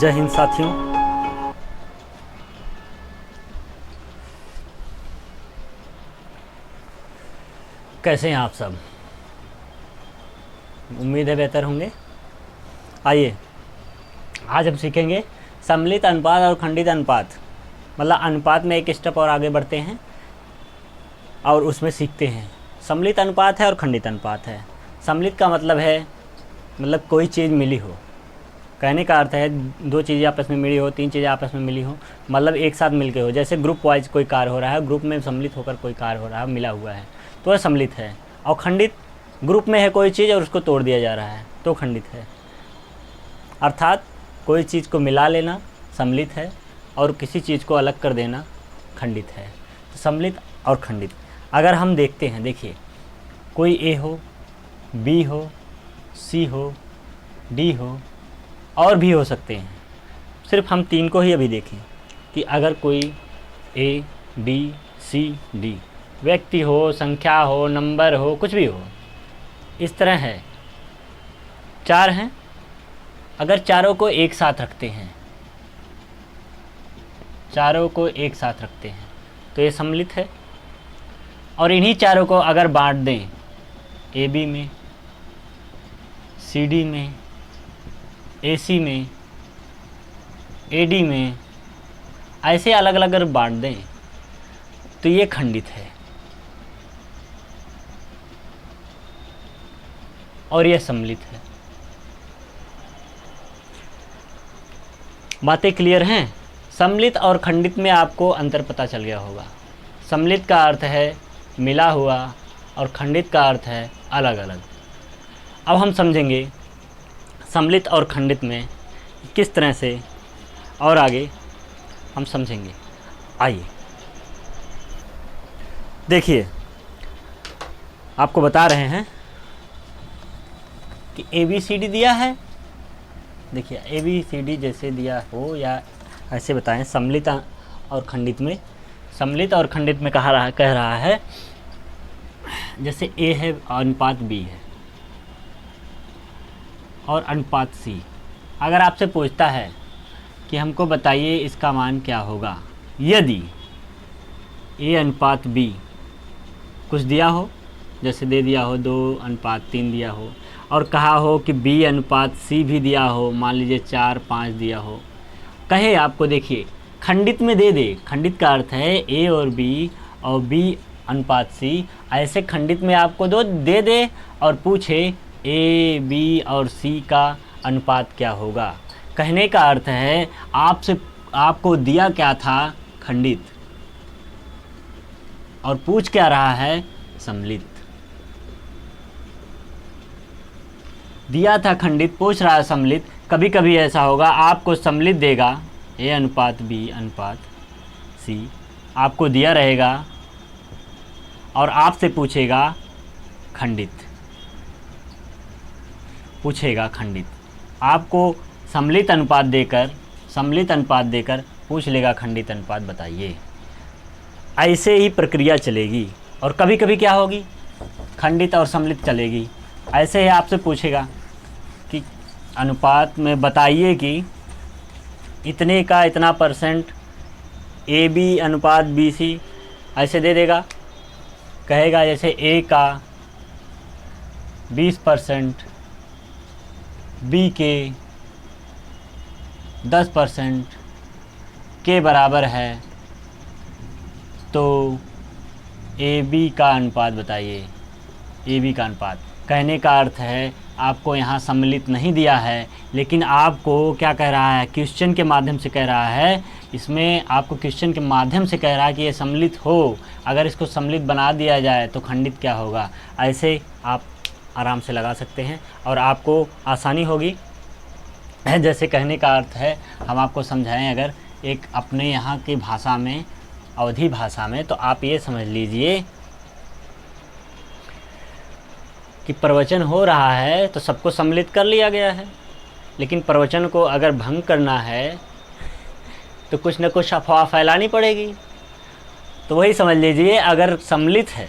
जय हिंद साथियों। कैसे हैं आप सब? उम्मीद है बेहतर होंगे। आइए आज हम सीखेंगे सम्मिलित अनुपात और खंडित अनुपात। मतलब अनुपात में एक स्टेप और आगे बढ़ते हैं और उसमें सीखते हैं। सम्मिलित अनुपात है और खंडित अनुपात है। सम्मिलित का मतलब है कोई चीज़ मिली हो। कहने का अर्थ है दो चीज़ें आपस में मिली हो, तीन चीज़ें आपस में मिली हो, मतलब एक साथ मिल के हो। जैसे ग्रुप वाइज कोई कार्य हो रहा है, ग्रुप में सम्मिलित होकर कोई कार्य हो रहा है, मिला हुआ है, तो वह सम्मिलित है। और खंडित ग्रुप में है कोई चीज़ और उसको तोड़ दिया जा रहा है तो खंडित है। अर्थात कोई चीज़ को मिला लेना सम्मिलित है और किसी चीज़ को अलग कर देना खंडित है। तो सम्मिलित और खंडित अगर हम देखते हैं, देखिए कोई ए हो, बी हो, सी हो, डी हो और भी हो सकते हैं। सिर्फ हम तीन को ही अभी देखें कि अगर कोई ए, बी, सी, डी व्यक्ति हो, संख्या हो, नंबर हो, कुछ भी हो, इस तरह है, चार हैं। अगर चारों को एक साथ रखते हैं, चारों को एक साथ रखते हैं तो ये सम्मिलित है। और इन्हीं चारों को अगर बांट दें ए बी में, सी डी में, ए सी में, ए डी में, ऐसे अलग अलग अगर बांट दें तो ये खंडित है और यह सम्मिलित है। बातें क्लियर हैं? सम्मिलित और खंडित में आपको अंतर पता चल गया होगा। सम्मिलित का अर्थ है मिला हुआ और खंडित का अर्थ है अलग अलग। अब हम समझेंगे सम्मिलित और खंडित में किस तरह से और आगे हम समझेंगे। आइए देखिए, आपको बता रहे हैं कि ए बी सी डी दिया है। देखिए ए बी सी डी जैसे दिया हो या ऐसे बताएं। सम्मिलित और खंडित में, सम्मिलित और खंडित में कह रहा है जैसे ए है अनुपात बी है और अनुपात सी। अगर आपसे पूछता है कि हमको बताइए इसका मान क्या होगा यदि ए अनुपात बी कुछ दिया हो, जैसे दे दिया हो 2:3 दिया हो, और कहा हो कि बी अनुपात सी भी दिया हो, मान लीजिए 4:5 दिया हो, कहे आपको देखिए खंडित में दे दे। खंडित का अर्थ है ए और बी अनुपात सी। ऐसे खंडित में आपको दो दे दे और पूछे ए बी और सी का अनुपात क्या होगा। कहने का अर्थ है आपको दिया क्या था? खंडित। और पूछ क्या रहा है? सम्मिलित। दिया था खंडित, पूछ रहा है सम्मिलित। कभी कभी ऐसा होगा आपको सम्मिलित देगा ए अनुपात बी अनुपात सी, आपको दिया रहेगा और आपसे पूछेगा खंडित, पूछेगा खंडित। आपको सम्मिलित अनुपात देकर पूछ लेगा खंडित अनुपात बताइए। ऐसे ही प्रक्रिया चलेगी। और कभी कभी क्या होगी? खंडित और सम्मिलित चलेगी। ऐसे ही आपसे पूछेगा कि अनुपात में बताइए कि इतने का इतना % ए बी अनुपात बी सी, ऐसे दे देगा। कहेगा जैसे ए का 20%, बी के 10% के बराबर है, तो ए बी का अनुपात बताइए। ए बी का अनुपात कहने का अर्थ है आपको यहाँ सम्मिलित नहीं दिया है, लेकिन आपको क्या कह रहा है? क्वेश्चन के माध्यम से कह रहा है। इसमें आपको क्वेश्चन के माध्यम से कह रहा है कि ये सम्मिलित हो, अगर इसको सम्मिलित बना दिया जाए तो खंडित क्या होगा। ऐसे आप आराम से लगा सकते हैं और आपको आसानी होगी। जैसे कहने का अर्थ है हम आपको समझाएं अगर एक अपने यहाँ की भाषा में, अवधी भाषा में, तो आप ये समझ लीजिए कि प्रवचन हो रहा है तो सबको सम्मिलित कर लिया गया है, लेकिन प्रवचन को अगर भंग करना है तो कुछ न कुछ अफवाह फैलानी पड़ेगी। तो वही समझ लीजिए, अगर सम्मिलित है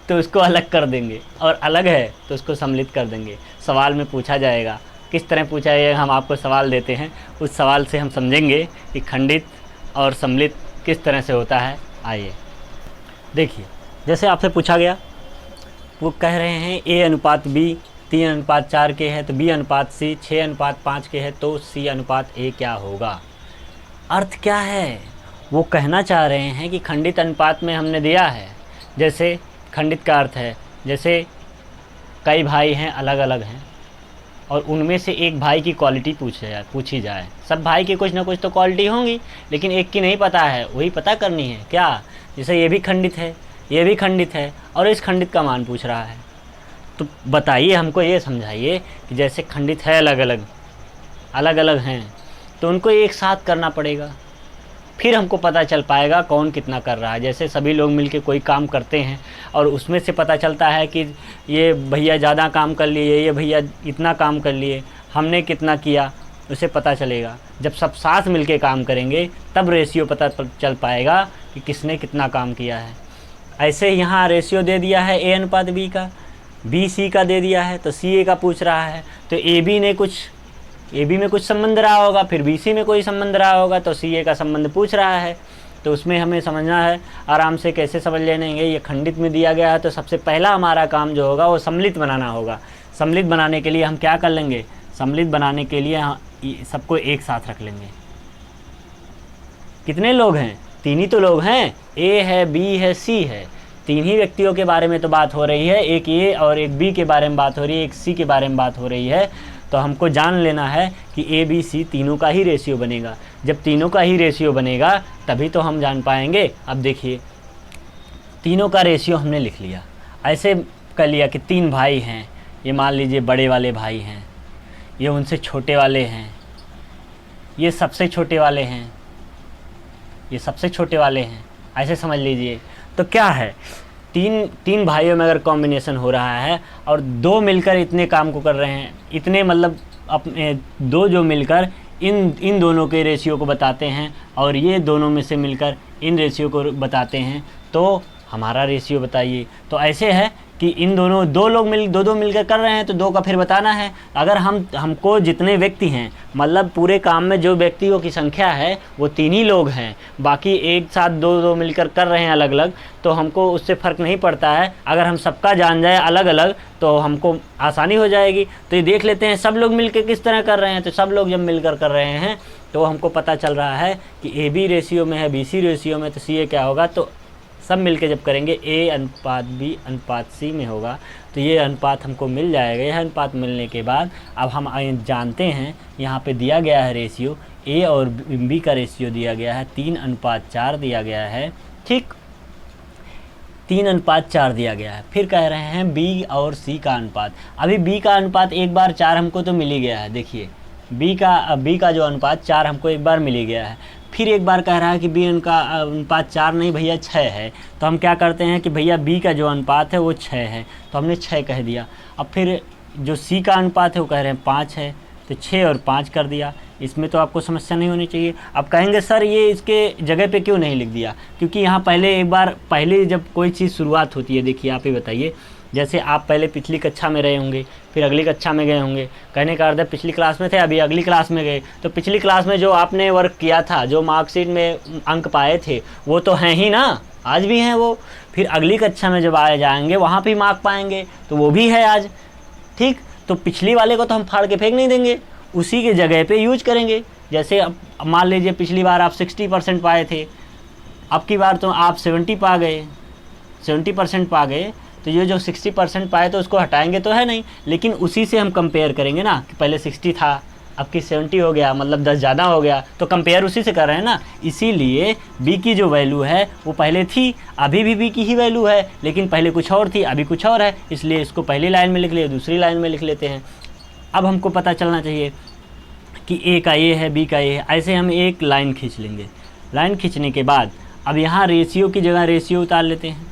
तो उसको अलग कर देंगे और अलग है तो उसको सम्मिलित कर देंगे। सवाल में पूछा जाएगा किस तरह पूछा है, हम आपको सवाल देते हैं, उस सवाल से हम समझेंगे कि खंडित और सम्मिलित किस तरह से होता है। आइए देखिए, जैसे आपसे पूछा गया, वो कह रहे हैं A अनुपात B 3:4 के है तो B अनुपात C 6:5 के है तो C अनुपात A क्या होगा। अर्थ क्या है, वो कहना चाह रहे हैं कि खंडित अनुपात में हमने दिया है, जैसे खंडित का अर्थ है जैसे कई भाई हैं, अलग अलग हैं, और उनमें से एक भाई की क्वालिटी पूछी जाए। सब भाई की कुछ ना कुछ तो क्वालिटी होंगी, लेकिन एक की नहीं पता है, वही पता करनी है क्या। जैसे ये भी खंडित है, ये भी खंडित है, और इस खंडित का मान पूछ रहा है। तो बताइए, हमको ये समझाइए कि जैसे खंडित है अलग अलग हैं, तो उनको एक साथ करना पड़ेगा, फिर हमको पता चल पाएगा कौन कितना कर रहा है। जैसे सभी लोग मिलके कोई काम करते हैं और उसमें से पता चलता है कि ये भैया ज़्यादा काम कर लिए, ये भैया इतना काम कर लिए, हमने कितना किया, उसे पता चलेगा। जब सब साथ मिलके काम करेंगे तब रेशियो पता चल पाएगा कि किसने कितना काम किया है। ऐसे यहाँ रेशियो दे दिया है A अनुपात B का, B C का दे दिया है, तो C A का पूछ रहा है, तो A B में कुछ संबंध रहा होगा, फिर B C में कोई संबंध रहा होगा, तो C A का संबंध पूछ रहा है। तो उसमें हमें समझना है, आराम से कैसे समझ लेंगे। ये खंडित में दिया गया है, तो सबसे पहला हमारा काम जो होगा वो सम्मिलित बनाना होगा। सम्मिलित बनाने के लिए हम क्या कर लेंगे, सम्मिलित बनाने के लिए सबको एक साथ रख लेंगे। कितने लोग हैं, 3 ही तो लोग हैं, A है, B है, C है, 3 ही व्यक्तियों के बारे में तो बात हो रही है। एक A और एक B के बारे में बात हो रही है, एक C के बारे में बात हो रही है। तो हमको जान लेना है कि A B C तीनों का ही रेशियो बनेगा। जब तीनों का ही रेशियो बनेगा तभी तो हम जान पाएंगे। अब देखिए, तीनों का रेशियो हमने लिख लिया, ऐसे कर लिया कि 3 भाई हैं, ये मान लीजिए बड़े वाले भाई हैं, ये उनसे छोटे वाले हैं, ये सबसे छोटे वाले हैं, ये सबसे छोटे वाले हैं, ऐसे समझ लीजिए। तो क्या है, तीन भाइयों में अगर कॉम्बिनेशन हो रहा है और 2 मिलकर इतने काम को कर रहे हैं, इतने मतलब अपने 2 जो मिलकर इन दोनों के रेशियो को बताते हैं और ये दोनों में से मिलकर इन रेशियो को बताते हैं, तो हमारा रेशियो बताइए। तो ऐसे है कि इन दोनों 2 लोग दो मिलकर कर रहे हैं, तो 2 का फिर बताना है। अगर हमको जितने व्यक्ति हैं, मतलब पूरे काम में जो व्यक्तियों की संख्या है वो 3 ही लोग हैं, बाकी एक साथ 2 मिलकर कर रहे हैं अलग अलग, तो हमको उससे फ़र्क नहीं पड़ता है। अगर हम सबका जान जाए अलग अलग तो हमको आसानी हो जाएगी। तो ये देख लेते हैं सब लोग मिलकर किस तरह कर रहे हैं। तो सब लोग जब मिलकर कर रहे हैं तो हमको पता चल रहा है कि A B रेशियो में है, B C रेशियो में, तो C A क्या होगा। तो सब मिलके जब करेंगे A अनुपात B अनुपात C में होगा, तो ये अनुपात हमको मिल जाएगा। यह अनुपात मिलने के बाद अब हम जानते हैं, यहाँ पे दिया गया है रेशियो, A और B का रेशियो दिया गया है 3:4 दिया गया है, ठीक, 3:4 दिया गया है। फिर कह रहे हैं B और C का अनुपात। अभी B का अनुपात 1/4 हमको तो मिल ही गया है। देखिए B का जो अनुपात 4 हमको एक बार मिल ही गया है। फिर एक बार कह रहा है कि B का अनुपात 4 नहीं भैया 6 है। तो हम क्या करते हैं कि भैया B का जो अनुपात है वो 6 है, तो हमने 6 कह दिया। अब फिर जो C का अनुपात है वो कह रहे हैं 5 है, तो 6 और 5 कर दिया। इसमें तो आपको समस्या नहीं होनी चाहिए। अब कहेंगे सर ये इसके जगह पे क्यों नहीं लिख दिया, क्योंकि यहाँ पहले जब कोई चीज़ शुरुआत होती है, देखिए आप ही बताइए, जैसे आप पहले पिछली कक्षा में रहे होंगे, फिर अगली कक्षा में गए होंगे, कहने का अर्थ है पिछली क्लास में थे, अभी अगली क्लास में गए, तो पिछली क्लास में जो आपने वर्क किया था, जो मार्कशीट में अंक पाए थे, वो तो हैं ही ना, आज भी हैं वो। फिर अगली कक्षा में जब आए जाएंगे वहाँ भी मार्क पाएंगे, तो वो भी है आज, ठीक। तो पिछली वाले को तो हम फाड़ के फेंक नहीं देंगे, उसी के जगह पे यूज करेंगे। जैसे अब मान लीजिए पिछली बार आप 60% पाए थे, अब की बार तो आप 70% पा गए, तो ये जो 60% पाए तो उसको हटाएंगे तो है नहीं, लेकिन उसी से हम कंपेयर करेंगे ना कि पहले 60 था, अब की 70 हो गया, मतलब 10 ज़्यादा हो गया, तो कंपेयर उसी से कर रहे हैं ना। इसीलिए B की जो वैल्यू है वो पहले थी, अभी भी B की ही वैल्यू है, लेकिन पहले कुछ और थी, अभी कुछ और है, इसलिए इसको पहली लाइन में लिख लिए, दूसरी लाइन में लिख लेते हैं। अब हमको पता चलना चाहिए कि A का A है, B का A है, ऐसे हम एक लाइन खींच लेंगे। लाइन खींचने के बाद अब यहाँ रेशियो की जगह रेशियो उतार लेते हैं।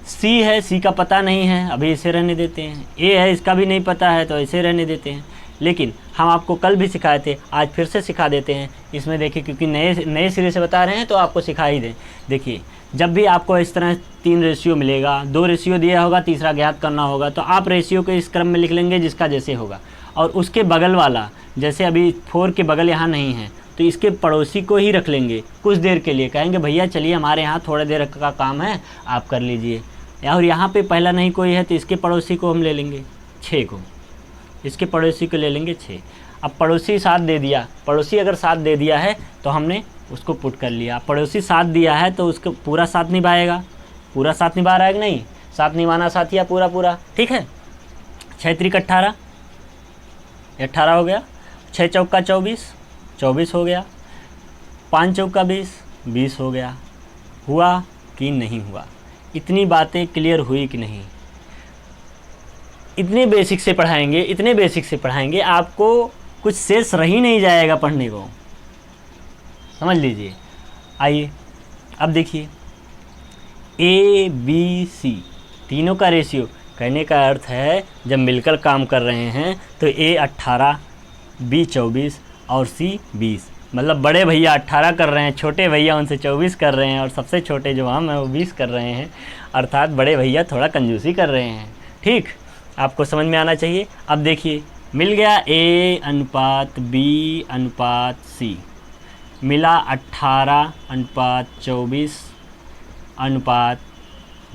C है, C का पता नहीं है, अभी इसे रहने देते हैं। A है, इसका भी नहीं पता है, तो इसे रहने देते हैं। लेकिन हम आपको कल भी सिखाए थे, आज फिर से सिखा देते हैं। इसमें देखिए, क्योंकि नए सिरे से बता रहे हैं तो आपको सिखा ही दें। देखिए, जब भी आपको इस तरह 3 रेशियो मिलेगा, 2 रेशियो दिया होगा, तीसरा ज्ञात करना होगा, तो आप रेशियो को इस क्रम में लिख लेंगे जिसका जैसे होगा। और उसके बगल वाला, जैसे अभी 4 के बगल यहाँ नहीं है तो इसके पड़ोसी को ही रख लेंगे कुछ देर के लिए, कहेंगे भैया चलिए हमारे यहाँ थोड़ा देर का काम है आप कर लीजिए। और यहाँ पे पहला नहीं कोई है तो इसके पड़ोसी को हम ले लेंगे 6 को, इसके पड़ोसी को ले लेंगे 6। अब पड़ोसी साथ दे दिया, पड़ोसी अगर साथ दे दिया है तो हमने उसको पुट कर लिया। पड़ोसी साथ दिया है तो उसको पूरा साथ निभाएगा, पूरा साथ निभा रहा है कि नहीं, साथ निभाना साथिया पूरा पूरा, ठीक है। 6 त्रिक 18, 18 हो गया। 6 चौका 24, 24 हो गया। 5 चौका 20, 20 हो गया। हुआ कि नहीं हुआ? इतनी बातें क्लियर हुई कि नहीं? इतने बेसिक से पढ़ाएंगे, इतने बेसिक से पढ़ाएंगे, आपको कुछ शेष रह ही नहीं जाएगा पढ़ने को, समझ लीजिए। आइए अब देखिए, ए बी सी तीनों का रेशियो, कहने का अर्थ है जब मिलकर काम कर रहे हैं तो ए 18, बी 24 और सी 20, मतलब बड़े भैया 18 कर रहे हैं, छोटे भैया उनसे 24 कर रहे हैं और सबसे छोटे जो हम हैं वो 20 कर रहे हैं, अर्थात बड़े भैया थोड़ा कंजूसी कर रहे हैं। ठीक, आपको समझ में आना चाहिए। अब देखिए मिल गया ए अनुपात बी अनुपात सी, मिला 18 अनुपात 24 अनुपात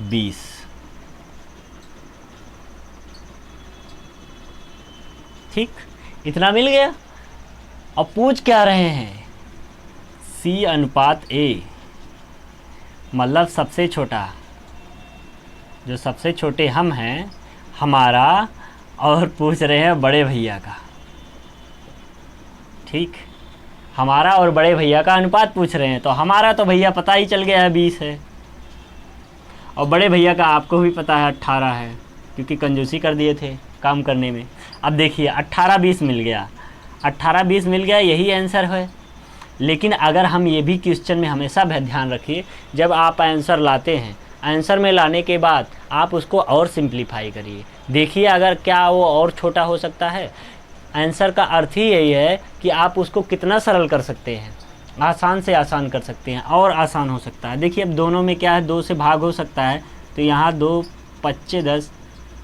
20। ठीक, इतना मिल गया। अब पूछ क्या रहे हैं? सी अनुपात ए, मतलब सबसे छोटा, जो सबसे छोटे हम हैं हमारा, और पूछ रहे हैं बड़े भैया का। ठीक, हमारा और बड़े भैया का अनुपात पूछ रहे हैं, तो हमारा तो भैया पता ही चल गया है 20 है, और बड़े भैया का आपको भी पता है 18 है, क्योंकि कंजूसी कर दिए थे काम करने में। अब देखिए 18-20 मिल गया, 18-20 मिल गया, यही आंसर है। लेकिन अगर हम ये भी क्वेश्चन में हमेशा ध्यान रखिए, जब आप आंसर लाते हैं, आंसर में लाने के बाद आप उसको और सिंप्लीफाई करिए, देखिए अगर क्या वो और छोटा हो सकता है। आंसर का अर्थ ही यही है कि आप उसको कितना सरल कर सकते हैं, आसान से आसान कर सकते हैं, और आसान हो सकता है। देखिए अब दोनों में क्या है, 2 से भाग हो सकता है, तो यहाँ 2 25 10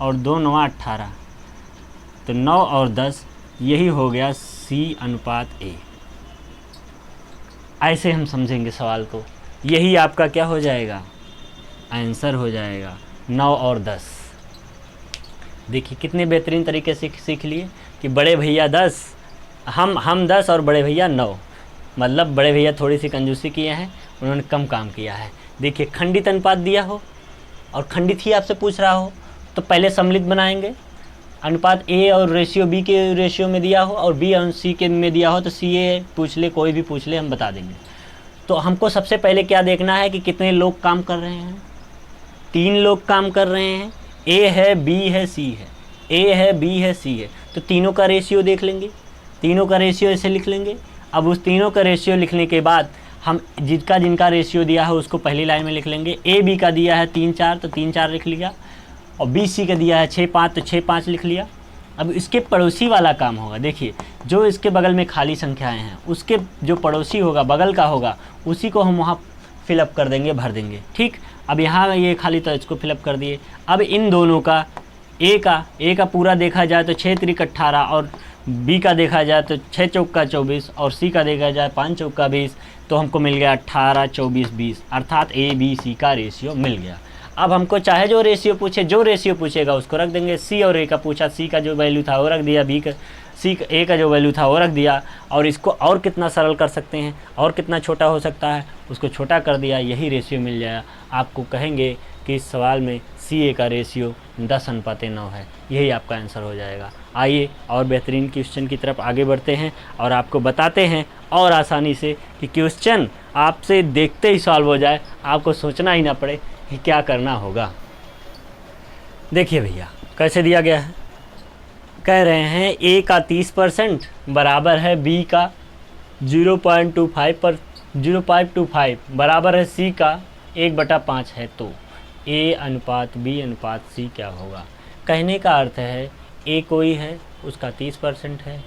और 2 9 18, तो 9 और 10, यही हो गया सी अनुपात ए। ऐसे हम समझेंगे सवाल को, यही आपका क्या हो जाएगा, आंसर हो जाएगा 9 और 10। देखिए कितने बेहतरीन तरीके से सीख लिए कि बड़े भैया 10, हम 10 और बड़े भैया 9, मतलब बड़े भैया थोड़ी सी कंजूसी किए हैं, उन्होंने कम काम किया है। देखिए खंडित अनुपात दिया हो और खंडित ही आपसे पूछ रहा हो तो पहले सम्मिलित बनाएंगे। अनुपात ए और रेशियो बी के रेशियो में दिया हो और बी और सी के में दिया हो तो सी ए पूछ ले, कोई भी पूछ ले, हम बता देंगे। तो हमको सबसे पहले क्या देखना है कि कितने लोग काम कर रहे हैं। 3 लोग काम कर रहे हैं, ए है, बी है, सी है, ए है, बी है, सी है, तो तीनों का रेशियो देख लेंगे, तीनों का रेशियो ऐसे लिख लेंगे। अब उस तीनों का रेशियो लिखने के बाद हम जिनका रेशियो दिया है उसको पहली लाइन में लिख लेंगे। ए बी का दिया है 3-4 तो 3-4 लिख लिया, और बी सी का दिया है 6-5 तो 6-5 लिख लिया। अब इसके पड़ोसी वाला काम होगा। देखिए जो इसके बगल में खाली संख्याएं हैं उसके जो पड़ोसी होगा, बगल का होगा, उसी को हम वहाँ फिलअप कर देंगे, भर देंगे। ठीक, अब यहाँ ये खाली तो इसको फिलअप कर दिए। अब इन दोनों का ए का पूरा देखा जाए तो 6 त्रिक 18 और बी का देखा जाए तो 6 चौका 24 और सी का देखा जाए 5 चौका 20, तो हमको मिल गया 18 24 20, अर्थात ए बी सी का रेशियो मिल गया। अब हमको चाहे जो रेशियो पूछे, जो रेशियो पूछेगा उसको रख देंगे। सी और ए का पूछा, सी का जो वैल्यू था वो रख दिया, बी का ए का जो वैल्यू था वो रख दिया, और इसको और कितना सरल कर सकते हैं और कितना छोटा हो सकता है उसको छोटा कर दिया, यही रेशियो मिल जाएगा। आपको कहेंगे कि इस सवाल में सी ए का रेशियो 10:9 है, यही आपका आंसर हो जाएगा। आइए और बेहतरीन क्वेश्चन की तरफ आगे बढ़ते हैं और आपको बताते हैं और आसानी से कि क्वेश्चन आपसे देखते ही सॉल्व हो जाए, आपको सोचना ही ना पड़े कि क्या करना होगा। देखिए भैया कैसे दिया गया है, कह रहे हैं ए का 30% बराबर है बी का 0.25 बराबर है सी का 1/5 है, तो ए अनुपात बी अनुपात सी क्या होगा। कहने का अर्थ है ए कोई है उसका 30% है,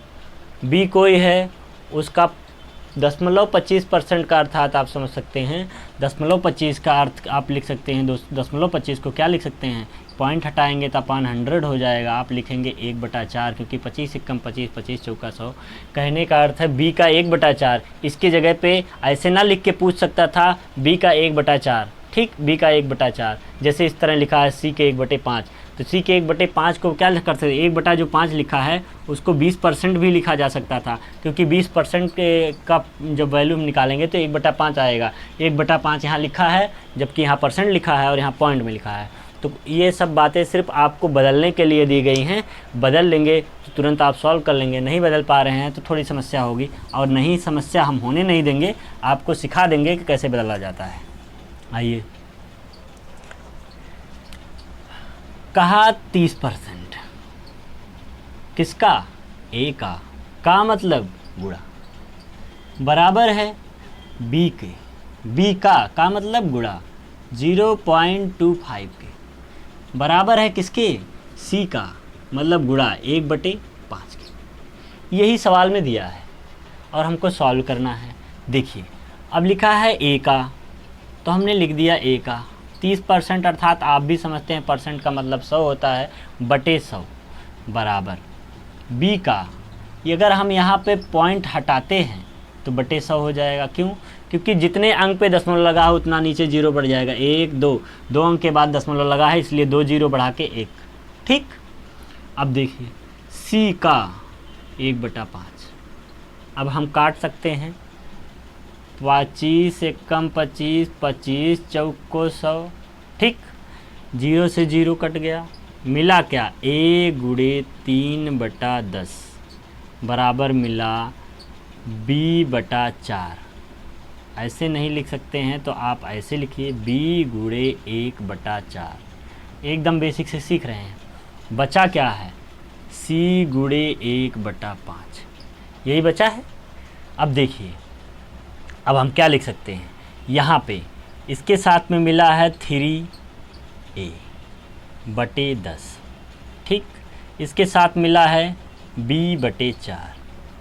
बी कोई है उसका 0.25% का अर्थात आप समझ सकते हैं 0.25 का अर्थ आप लिख सकते हैं 0.25 को क्या लिख सकते हैं, पॉइंट हटाएंगे तो अपान 100 हो जाएगा, आप लिखेंगे 1/4 क्योंकि 25 एकम 25, 25 चौका 100। कहने का अर्थ है b का 1/4। इसकी जगह पे ऐसे ना लिख के पूछ सकता था b का 1/4, ठीक, b का 1/4, जैसे इस तरह लिखा है c के 1/5, तो c के 1/5 को क्या कर सकते, 1/5 लिखा है उसको 20% भी लिखा जा सकता था, क्योंकि 20% का जब वैल्यू हम निकालेंगे तो 1/5 आएगा। 1/5 यहाँ लिखा है, जबकि यहाँ परसेंट लिखा है और यहाँ पॉइंट में लिखा है। तो ये सब बातें सिर्फ आपको बदलने के लिए दी गई हैं। बदल लेंगे तो तुरंत आप सॉल्व कर लेंगे, नहीं बदल पा रहे हैं तो थोड़ी समस्या होगी, और नहीं समस्या हम होने नहीं देंगे, आपको सिखा देंगे कि कैसे बदला जाता है। आइए, कहा 30%, किसका, ए का मतलब गुणा, बराबर है बी के, बी का मतलब गुणा 0.25 के, बराबर है किसके, सी का मतलब गुणा 1/5 के। यही सवाल में दिया है और हमको सॉल्व करना है। देखिए अब लिखा है ए का, तो हमने लिख दिया ए का 30%, अर्थात आप भी समझते हैं परसेंट का मतलब 100 होता है, बटे 100 बराबर बी का, ये अगर हम यहाँ पे पॉइंट हटाते हैं तो बटे 100 हो जाएगा। क्यों, क्योंकि जितने अंक पे दशमलव लगा है उतना नीचे जीरो बढ़ जाएगा, 1 2 अंक के बाद दशमलव लगा है इसलिए 2 जीरो बढ़ा के 1, ठीक। अब देखिए सी का 1/5, अब हम काट सकते हैं, 25 एकम 25, 25 चौको 100, ठीक, 0 से 0 कट गया, मिला क्या, a गुणे 3/10 बराबर मिला b/4। ऐसे नहीं लिख सकते हैं तो आप ऐसे लिखिए b गुणे 1/4, एकदम बेसिक से सीख रहे हैं। बचा क्या है, c गुणे 1/5, यही बचा है। अब देखिए अब हम क्या लिख सकते हैं, यहाँ पे इसके साथ में मिला है 3a/10, ठीक, इसके साथ मिला है b/4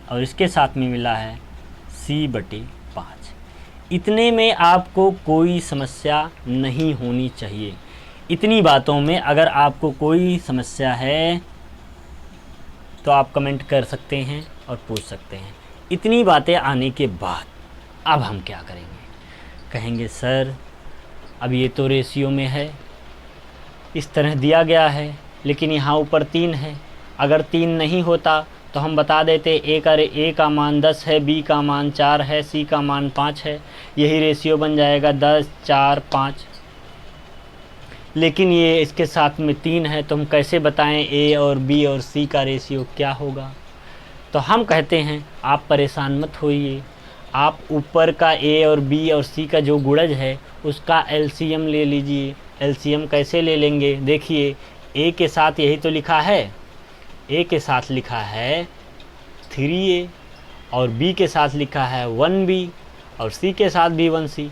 और इसके साथ में मिला है c/5। इतने में आपको कोई समस्या नहीं होनी चाहिए। इतनी बातों में अगर आपको कोई समस्या है तो आप कमेंट कर सकते हैं और पूछ सकते हैं। इतनी बातें आने के बाद अब हम क्या करेंगे, कहेंगे सर अब ये तो रेशियो में है, इस तरह दिया गया है, लेकिन यहाँ ऊपर 3 है, अगर 3 नहीं होता तो हम बता देते ए का मान 10 है, बी का मान 4 है, सी का मान 5 है, यही रेशियो बन जाएगा 10 4 5। लेकिन ये इसके साथ में 3 है, तो हम कैसे बताएं ए और बी और सी का रेशियो क्या होगा। तो हम कहते हैं आप परेशान मत होइए, आप ऊपर का ए और बी और सी का जो गुणज है उसका एलसीएम ले लीजिए। एलसीएम कैसे ले लेंगे, देखिए ए के साथ यही तो लिखा है, ए के साथ लिखा है 3a और बी के साथ लिखा है 1b और सी के साथ भी 1c।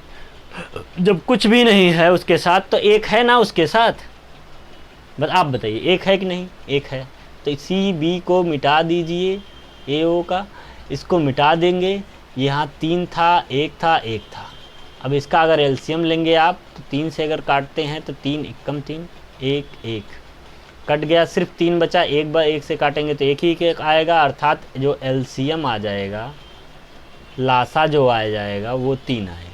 जब कुछ भी नहीं है उसके साथ तो एक है ना उसके साथ, बस आप बताइए एक है कि नहीं, एक है। तो सी बी को मिटा दीजिए, ए ओ का इसको मिटा देंगे, यहाँ 3 था, 1 था, 1 था। अब इसका अगर एलसीएम लेंगे आप तो 3 से अगर काटते हैं तो 3 एकम 3, 1 1 कट गया, सिर्फ 3 बचा, 1/1 से काटेंगे तो 1 ही आएगा, अर्थात जो एलसीएम आ जाएगा, लासा जो आ जाएगा वो 3 आएगा।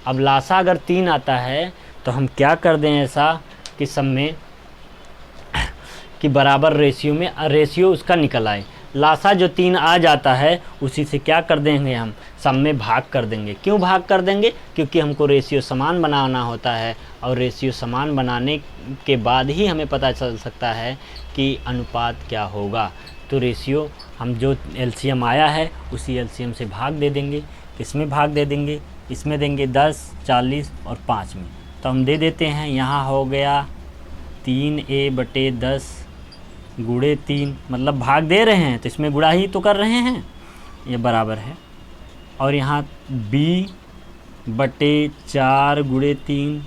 अब लासा अगर 3 आता है तो हम क्या कर दें ऐसा कि सब में कि बराबर रेशियो में रेशियो उसका निकल आए। लासा जो 3 आ जाता है उसी से क्या कर देंगे, हम सब में भाग कर देंगे। क्यों भाग कर देंगे, क्योंकि हमको रेशियो समान बनाना होता है, और रेशियो समान बनाने के बाद ही हमें पता चल सकता है कि अनुपात क्या होगा। तो रेशियो हम जो एलसीएम आया है उसी एलसीएम से भाग दे देंगे। किसमें भाग दे देंगे, इसमें देंगे 10 40 और 5 में, तो हम दे देते हैं। यहाँ हो गया 3a/10 गुणे 3, मतलब भाग दे रहे हैं तो इसमें गुणा ही तो कर रहे हैं, ये बराबर है। और यहाँ b/4 गुणे 3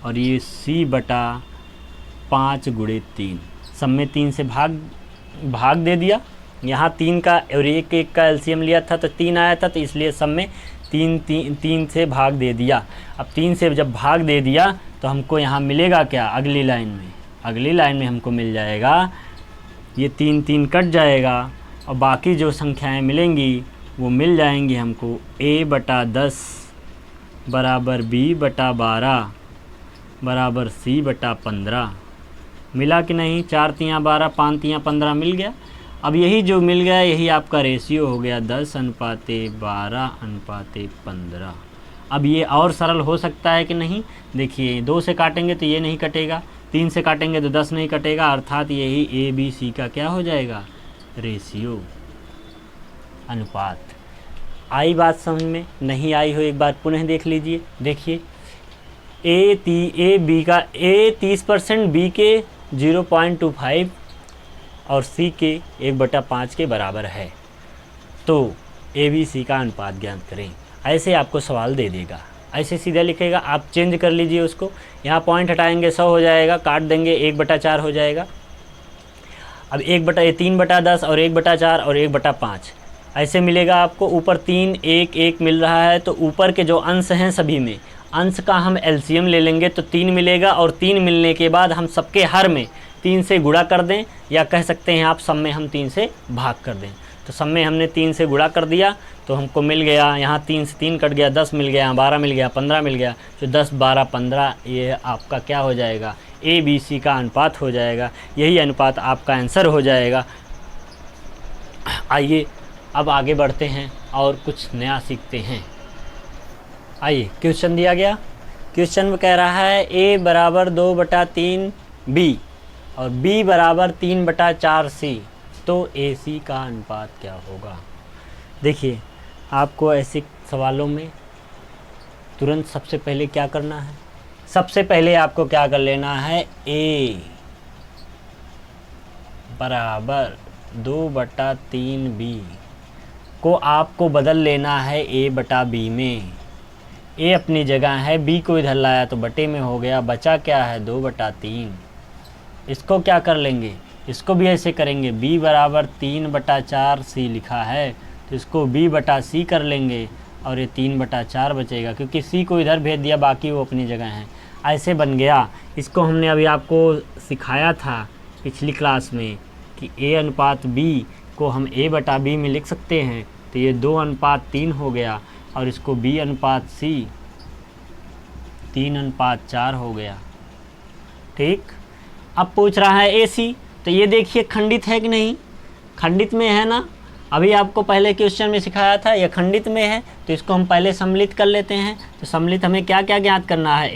और ये c/5 गुणे 3, सब में 3 से भाग दे दिया यहाँ 3 का और 1 का एलसीएम लिया था तो 3 आया था, तो इसलिए सब में 3 से भाग दे दिया। अब 3 से जब भाग दे दिया तो हमको यहाँ मिलेगा क्या, अगली लाइन में, अगली लाइन में हमको मिल जाएगा, ये 3 कट जाएगा और बाकी जो संख्याएं मिलेंगी वो मिल जाएंगी हमको a/10 बराबर b/12 बराबर c/15। मिला कि नहीं, 4 तियाँ 12, 5 तियाँ 15 मिल गया। अब यही जो मिल गया यही आपका रेशियो हो गया 10:12:15। अब ये और सरल हो सकता है कि नहीं, देखिए 2 से काटेंगे तो ये नहीं कटेगा, 3 से काटेंगे तो 10 नहीं कटेगा, अर्थात यही ABC का क्या हो जाएगा, रेशियो, अनुपात। आई बात समझ में? नहीं आई हो एक बार पुनः देख लीजिए। देखिए A 30%, B के 0.25 और C के 1/5 के बराबर है, तो ABC का अनुपात ज्ञात करें। ऐसे आपको सवाल दे देगा, ऐसे सीधा लिखेगा, आप चेंज कर लीजिए उसको, यहाँ पॉइंट हटाएंगे 100 हो जाएगा, काट देंगे 1/4 हो जाएगा। अब 3/10 और 1/4 और 1/5 ऐसे मिलेगा आपको। ऊपर 3 1 1 मिल रहा है, तो ऊपर के जो अंश हैं सभी में अंश का हम एलसीएम ले लेंगे तो 3 मिलेगा, और 3 मिलने के बाद हम सबके हर में 3 से गुणा कर दें, या कह सकते हैं आप सब में हम 3 से भाग कर दें। तो सब में हमने 3 से गुणा कर दिया तो हमको मिल गया, यहाँ 3 से 3 कट गया, 10 मिल गया, 12 मिल गया, 15 मिल गया, तो 10 12 15 ये आपका क्या हो जाएगा, ABC का अनुपात हो जाएगा। यही अनुपात आपका आंसर हो जाएगा। आइए अब आगे बढ़ते हैं और कुछ नया सीखते हैं। आइए क्वेश्चन दिया गया, क्वेश्चन में कह रहा है A बराबर 2/3 B और B बराबर 3/4 C, तो AC का अनुपात क्या होगा। देखिए आपको ऐसे सवालों में तुरंत सबसे पहले क्या करना है, सबसे पहले आपको क्या कर लेना है, A बराबर 2/3 B को आपको बदल लेना है A/B में। A अपनी जगह है, B को इधर लाया तो बटे में हो गया, बचा क्या है 2/3। इसको क्या कर लेंगे, इसको भी ऐसे करेंगे, B बराबर 3/4 C लिखा है तो इसको B/C कर लेंगे और ये 3/4 बचेगा, क्योंकि C को इधर भेज दिया, बाकी वो अपनी जगह हैं। ऐसे बन गया। इसको हमने अभी आपको सिखाया था पिछली क्लास में कि A/B को हम A/B में लिख सकते हैं, तो ये 2:3 हो गया, और इसको B/C 3:4 हो गया। ठीक, अब पूछ रहा है AC, तो ये देखिए खंडित है कि नहीं, खंडित में है ना, अभी आपको पहले क्वेश्चन में सिखाया था, यह खंडित में है, तो इसको हम पहले सम्मिलित कर लेते हैं। तो सम्मिलित हमें क्या क्या ज्ञात करना है,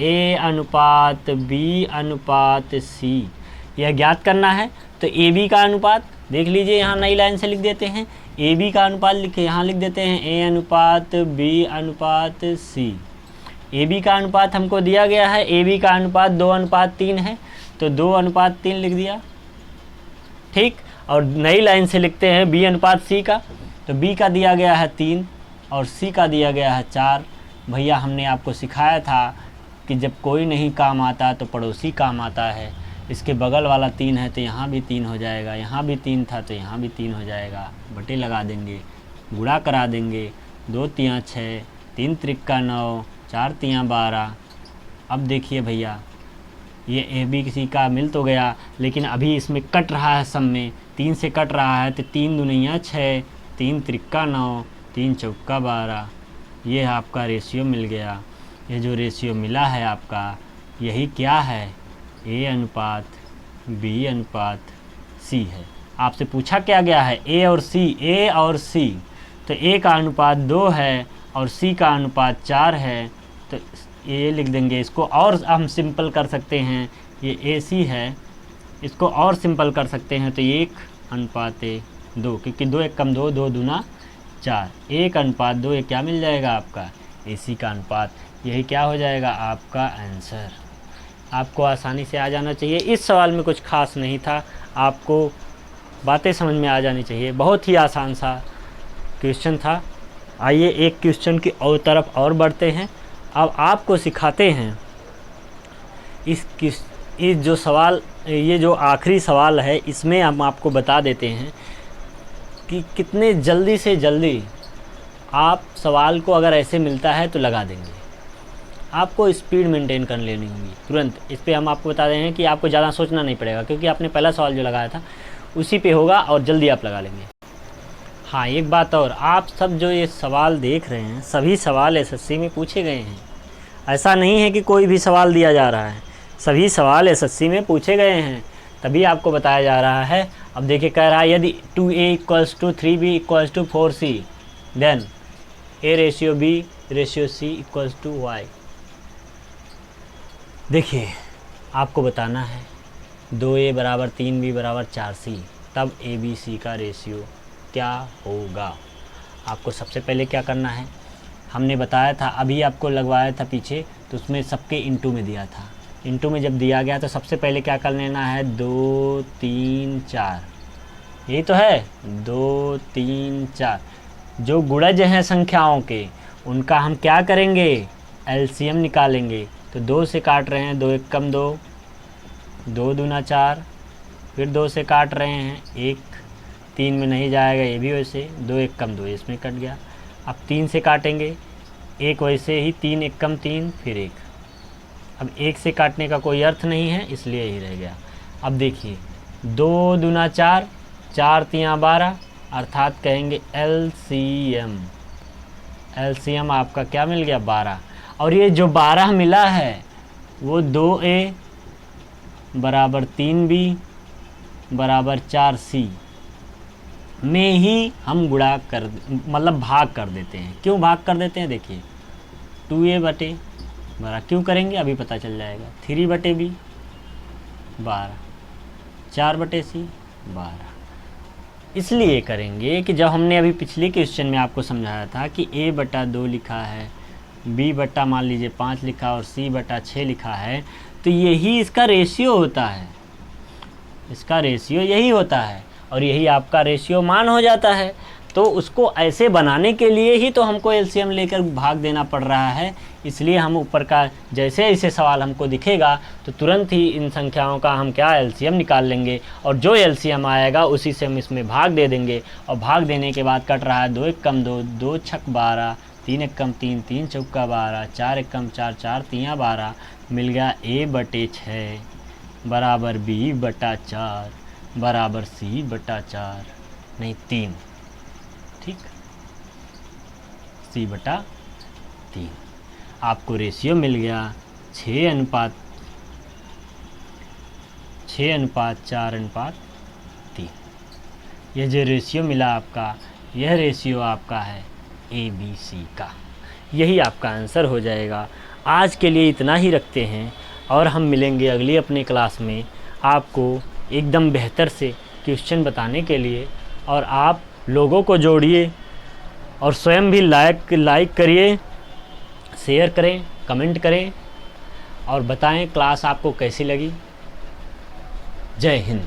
A/B/C यह ज्ञात करना है। तो AB का अनुपात देख लीजिए, यहाँ नई लाइन से लिख देते हैं, AB का अनुपात लिखे, यहाँ लिख देते हैं A/B/C। AB का अनुपात हमको दिया गया है, AB का अनुपात 2:3 है, तो 2:3 लिख दिया। ठीक, और नई लाइन से लिखते हैं B/C का, तो B का दिया गया है 3 और C का दिया गया है 4। भैया हमने आपको सिखाया था कि जब कोई नहीं काम आता तो पड़ोसी काम आता है। इसके बगल वाला 3 है तो यहाँ भी 3 हो जाएगा, यहाँ भी 3 था तो यहाँ भी 3 हो जाएगा, बटे लगा देंगे, गुणा करा देंगे, 2 तियाँ 6, 3 त्रिक्का 9, 4 तियाँ 12। अब देखिए भैया ये ABC का मिल तो गया, लेकिन अभी इसमें कट रहा है, सब में 3 से कट रहा है, तो 3 दूनिया 6, 3 त्रिक्का 9, 3 चौका 12, ये आपका रेशियो मिल गया। ये जो रेशियो मिला है आपका, यही क्या है, A/B/C है। आपसे पूछा क्या गया है, A और C, तो A का अनुपात 2 है और C का अनुपात 4 है, तो ये लिख देंगे। इसको और हम सिंपल कर सकते हैं, ये AC है, इसको और सिंपल कर सकते हैं, तो 1:2, क्योंकि 2 1 कम 2, 2 दूना 4, 1:2, ये क्या मिल जाएगा आपका, AC का अनुपात। यही क्या हो जाएगा आपका आंसर। आपको आसानी से आ जाना चाहिए, इस सवाल में कुछ खास नहीं था, आपको बातें समझ में आ जानी चाहिए, बहुत ही आसान सा क्वेश्चन था। आइए एक क्वेश्चन की और तरफ और बढ़ते हैं। अब आपको सिखाते हैं इस जो सवाल, ये जो आखिरी सवाल है, इसमें हम आपको बता देते हैं कि कितने जल्दी से जल्दी आप सवाल को अगर ऐसे मिलता है तो लगा देंगे। आपको स्पीड मेंटेन कर लेनी होगी तुरंत। इस पे हम आपको बता रहे हैं कि आपको ज़्यादा सोचना नहीं पड़ेगा, क्योंकि आपने पहला सवाल जो लगाया था उसी पे होगा और जल्दी आप लगा लेंगे। हाँ, एक बात और, आप सब जो ये सवाल देख रहे हैं सभी सवाल एसएससी में पूछे गए हैं। ऐसा नहीं है कि कोई भी सवाल दिया जा रहा है, सभी सवाल एसएससी में पूछे गए हैं, तभी आपको बताया जा रहा है। अब देखिए कह रहा है यदि 2a = 3b = 4c then a/b/c = y। देखिए आपको बताना है 2a = 3b = 4c, तब abc का रेशियो क्या होगा। आपको सबसे पहले क्या करना है, हमने बताया था, अभी आपको लगवाया था पीछे, तो उसमें सबके इंटू में दिया था। इंटू में जब दिया गया तो सबसे पहले क्या कर लेना है, 2 3 4, यही तो है 2 3 4। जो गुणज हैं संख्याओं के उनका हम क्या करेंगे, एलसीएम निकालेंगे। तो 2 से काट रहे हैं, 2 1 कम 2, 2 दूना 4, फिर 2 से काट रहे हैं 1, 3 में नहीं जाएगा, ये भी वैसे 2 1 कम 2, इसमें कट गया। अब 3 से काटेंगे, 1 वैसे ही 3 1 कम 3, फिर 1। अब 1 से काटने का कोई अर्थ नहीं है, इसलिए यही रह गया। अब देखिए 2 दूना 4, 4 3 12, अर्थात कहेंगे एलसीएम। एलसीएम आपका क्या मिल गया, 12। और ये जो 12 मिला है वो 2a = 3b = 4c में ही हम गुणा कर, मतलब भाग कर देते हैं। क्यों भाग कर देते हैं, देखिए 2a/12 क्यों करेंगे अभी पता चल जाएगा। 3/b 12, 4/c 12। इसलिए करेंगे कि जब हमने अभी पिछले क्वेश्चन में आपको समझाया था कि a/2 लिखा है, b/ मान लीजिए 5 लिखा और c/6 लिखा है, तो यही इसका रेशियो होता है, इसका रेशियो यही होता है और यही आपका रेशियो मान हो जाता है। तो उसको ऐसे बनाने के लिए ही तो हमको एलसीएम लेकर भाग देना पड़ रहा है। इसलिए हम ऊपर का जैसे ऐसे सवाल हमको दिखेगा तो तुरंत ही इन संख्याओं का हम क्या एलसीएम निकाल लेंगे और जो एलसीएम आएगा उसी से हम इसमें भाग दे देंगे। और भाग देने के बाद कट रहा है 2 1 कम 2, 2 6 12, 3 1 कम 3, 3 चौका 12, 4 1 कम 4, 4 3 12, मिल गया a/6 बराबर b/4 बराबर c/4, नहीं 3, ठीक, c/3। आपको रेशियो मिल गया 6:4:3। यह जो रेशियो मिला आपका, यह रेशियो आपका है ABC का। यही आपका आंसर हो जाएगा। आज के लिए इतना ही रखते हैं और हम मिलेंगे अगली अपने क्लास में आपको एकदम बेहतर से क्वेश्चन बताने के लिए। और आप लोगों को जोड़िए और स्वयं भी लाइक करिए, शेयर करें, कमेंट करें और बताएं क्लास आपको कैसी लगी। जय हिंद।